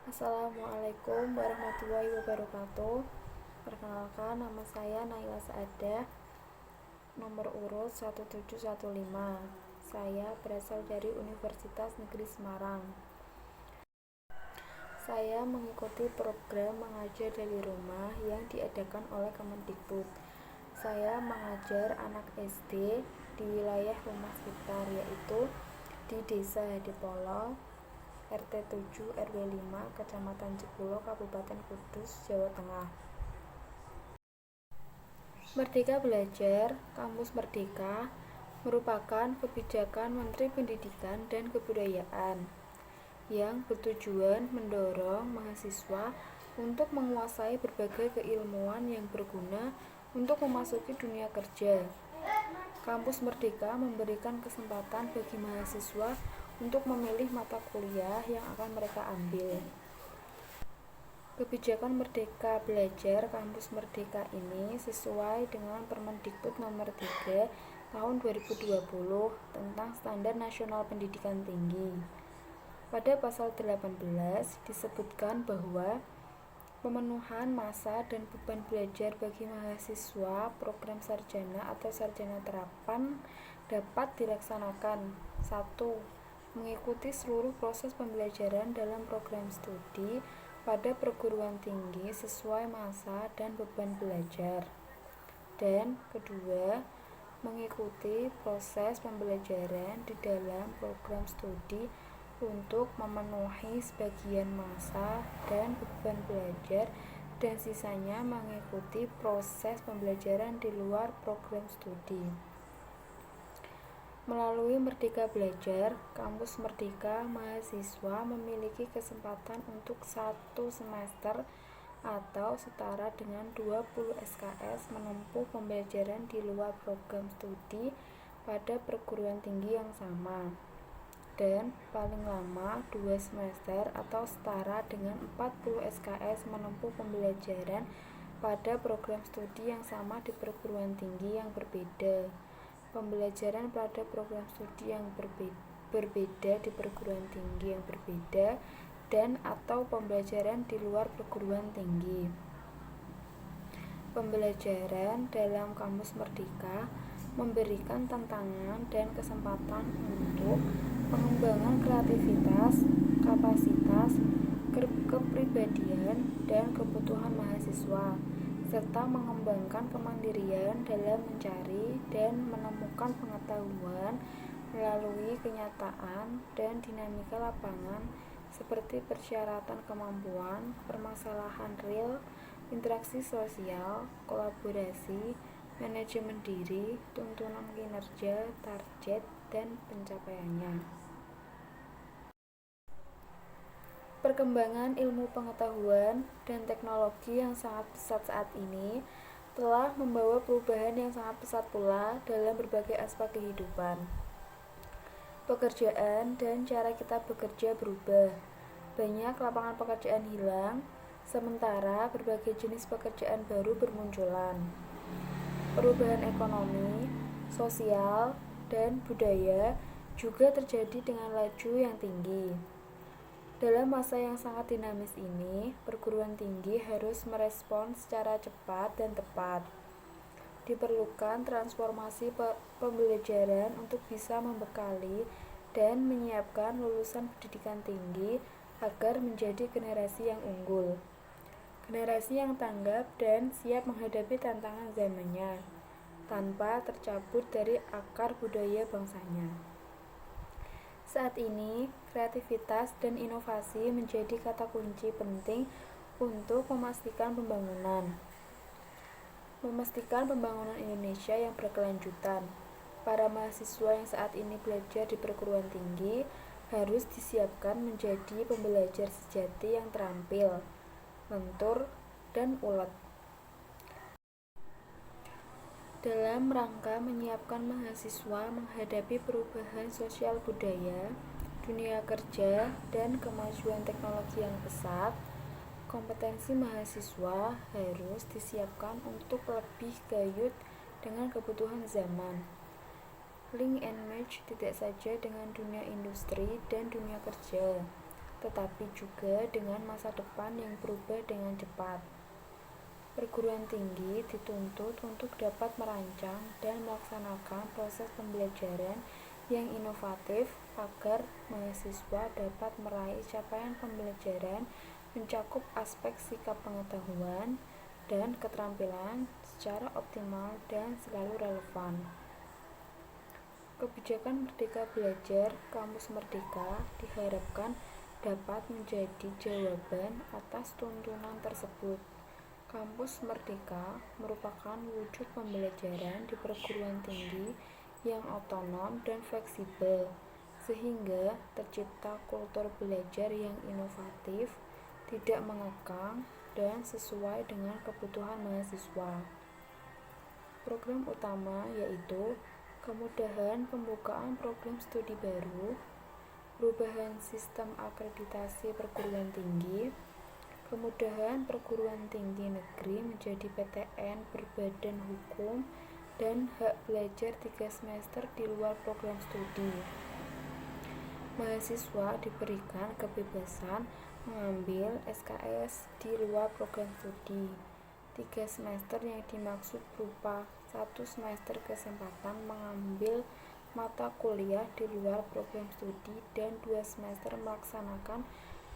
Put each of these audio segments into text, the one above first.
Assalamualaikum warahmatullahi wabarakatuh. Perkenalkan, nama saya Naila Saadah, nomor urut 1715. Saya berasal dari Universitas Negeri Semarang. Saya mengikuti program mengajar dari rumah yang diadakan oleh Kemendikbud. Saya mengajar anak SD di wilayah rumah sekitar, yaitu di Desa Hadipolo, RT 7 RW 5, Kecamatan Jekulo, Kabupaten Kudus, Jawa Tengah. Merdeka Belajar Kampus Merdeka merupakan kebijakan Menteri Pendidikan dan Kebudayaan yang bertujuan mendorong mahasiswa untuk menguasai berbagai keilmuan yang berguna untuk memasuki dunia kerja. Kampus Merdeka memberikan kesempatan bagi mahasiswa untuk memilih mata kuliah yang akan mereka ambil. Kebijakan Merdeka Belajar Kampus Merdeka ini sesuai dengan Permendikbud nomor 3 tahun 2020 tentang Standar Nasional Pendidikan Tinggi. Pada pasal 18 disebutkan bahwa pemenuhan masa dan beban belajar bagi mahasiswa program sarjana atau sarjana terapan dapat dilaksanakan. 1. Mengikuti seluruh proses pembelajaran dalam program studi pada perguruan tinggi sesuai masa dan beban belajar. Dan kedua, mengikuti proses pembelajaran di dalam program studi untuk memenuhi sebagian masa dan beban belajar, dan sisanya mengikuti proses pembelajaran di luar program studi. Melalui Merdeka Belajar Kampus Merdeka, mahasiswa memiliki kesempatan untuk 1 semester atau setara dengan 20 SKS menempuh pembelajaran di luar program studi pada perguruan tinggi yang sama, dan paling lama 2 semester atau setara dengan 40 SKS menempuh pembelajaran pada program studi yang sama di perguruan tinggi yang berbeda. Pembelajaran pada program studi yang berbeda di perguruan tinggi yang berbeda, dan atau pembelajaran di luar perguruan tinggi. Pembelajaran dalam Kampus Merdeka memberikan tantangan dan kesempatan untuk pengembangan kreativitas, kapasitas, kepribadian, dan kebutuhan mahasiswa, serta mengembangkan kemandirian dalam mencari dan menemukan pengetahuan melalui kenyataan dan dinamika lapangan seperti persyaratan kemampuan, permasalahan real, interaksi sosial, kolaborasi, manajemen diri, tuntunan kinerja, target, dan pencapaiannya. Perkembangan ilmu pengetahuan dan teknologi yang sangat pesat saat ini telah membawa perubahan yang sangat pesat pula dalam berbagai aspek kehidupan. Pekerjaan dan cara kita bekerja berubah. Banyak lapangan pekerjaan hilang, sementara berbagai jenis pekerjaan baru bermunculan. Perubahan ekonomi, sosial, dan budaya juga terjadi dengan laju yang tinggi. Dalam masa yang sangat dinamis ini, perguruan tinggi harus merespons secara cepat dan tepat. Diperlukan transformasi pembelajaran untuk bisa membekali dan menyiapkan lulusan pendidikan tinggi agar menjadi generasi yang unggul. Generasi yang tanggap dan siap menghadapi tantangan zamannya, tanpa tercabut dari akar budaya bangsanya. Saat ini, kreativitas dan inovasi menjadi kata kunci penting untuk memastikan pembangunan Indonesia yang berkelanjutan. Para mahasiswa yang saat ini belajar di perguruan tinggi harus disiapkan menjadi pembelajar sejati yang terampil, lentur, dan ulet. Dalam rangka menyiapkan mahasiswa menghadapi perubahan sosial budaya, dunia kerja, dan kemajuan teknologi yang pesat, kompetensi mahasiswa harus disiapkan untuk lebih gayut dengan kebutuhan zaman. Link and match tidak saja dengan dunia industri dan dunia kerja, tetapi juga dengan masa depan yang berubah dengan cepat. Perguruan tinggi dituntut untuk dapat merancang dan melaksanakan proses pembelajaran yang inovatif agar mahasiswa dapat meraih capaian pembelajaran mencakup aspek sikap pengetahuan dan keterampilan secara optimal dan selalu relevan. Kebijakan Merdeka Belajar Kampus Merdeka diharapkan dapat menjadi jawaban atas tuntunan tersebut. Kampus Merdeka merupakan wujud pembelajaran di perguruan tinggi yang otonom dan fleksibel, sehingga tercipta kultur belajar yang inovatif, tidak mengekang, dan sesuai dengan kebutuhan mahasiswa. Program utama yaitu kemudahan pembukaan program studi baru, perubahan sistem akreditasi perguruan tinggi, kemudahan perguruan tinggi negeri menjadi PTN berbadan hukum, dan hak belajar 3 semester di luar program studi. Mahasiswa diberikan kebebasan mengambil SKS di luar program studi. 3 semester yang dimaksud berupa 1 semester kesempatan mengambil mata kuliah di luar program studi dan 2 semester melaksanakan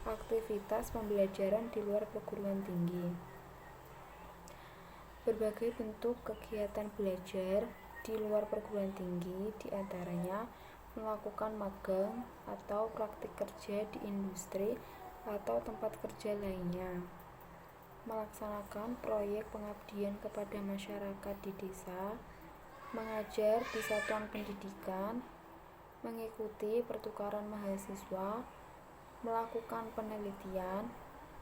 aktivitas pembelajaran di luar perguruan tinggi. Berbagai bentuk kegiatan belajar di luar perguruan tinggi diantaranya melakukan magang atau praktik kerja di industri atau tempat kerja lainnya, melaksanakan proyek pengabdian kepada masyarakat di desa, mengajar di satuan pendidikan, mengikuti pertukaran mahasiswa, melakukan penelitian,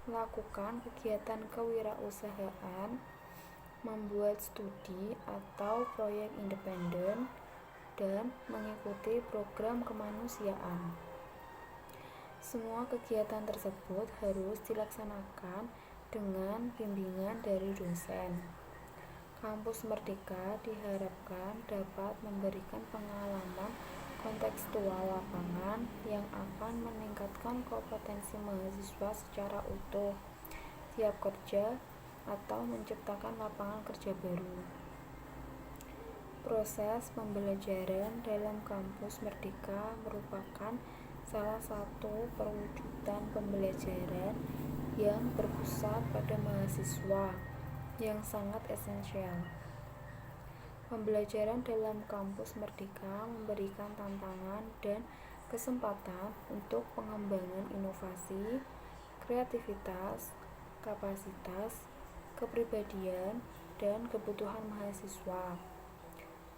melakukan kegiatan kewirausahaan, membuat studi atau proyek independen, dan mengikuti program kemanusiaan. Semua kegiatan tersebut harus dilaksanakan dengan bimbingan dari dosen. Kampus Merdeka diharapkan dapat memberikan pengalaman kontekstual lapangan yang akan meningkatkan kompetensi mahasiswa secara utuh, siap kerja, atau menciptakan lapangan kerja baru. Proses pembelajaran dalam Kampus Merdeka merupakan salah satu perwujudan pembelajaran yang berpusat pada mahasiswa yang sangat esensial. Pembelajaran dalam Kampus Merdeka memberikan tantangan dan kesempatan untuk pengembangan inovasi, kreativitas, kapasitas, kepribadian, dan kebutuhan mahasiswa,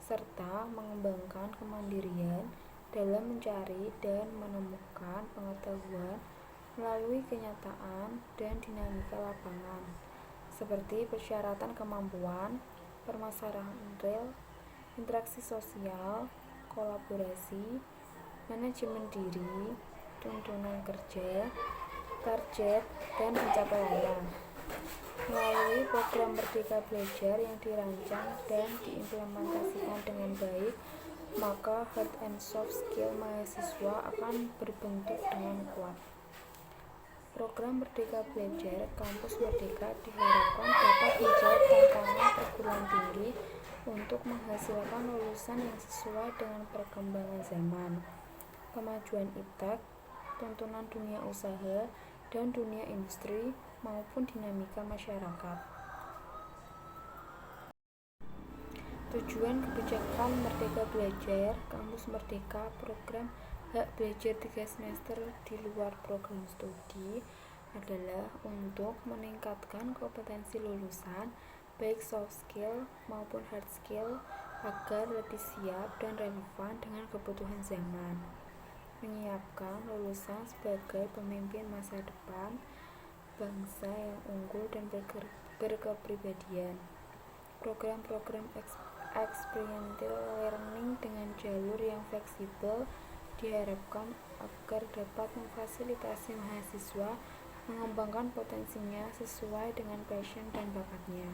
serta mengembangkan kemandirian dalam mencari dan menemukan pengetahuan melalui kenyataan dan dinamika lapangan, seperti persyaratan kemampuan, permasalahan real, interaksi sosial, kolaborasi, manajemen diri, tuntunan kerja, target, dan pencapaiannya. Melalui program Merdeka Belajar yang dirancang dan diimplementasikan dengan baik, maka hard and soft skill mahasiswa akan berbentuk dengan kuat. Program Merdeka Belajar Kampus Merdeka diharapkan dapat menjawab tantangan perguruan tinggi untuk menghasilkan lulusan yang sesuai dengan perkembangan zaman, kemajuan iptek, tuntunan dunia usaha dan dunia industri, maupun dinamika masyarakat. Tujuan kebijakan Merdeka Belajar Kampus Merdeka program hak belajar 3 semester di luar program studi adalah untuk meningkatkan kompetensi lulusan baik soft skill maupun hard skill agar lebih siap dan relevan dengan kebutuhan zaman, menyiapkan lulusan sebagai pemimpin masa depan bangsa yang unggul dan berkepribadian. Program-program experiential learning dengan jalur yang fleksibel diharapkan agar dapat memfasilitasi mahasiswa mengembangkan potensinya sesuai dengan passion dan bakatnya.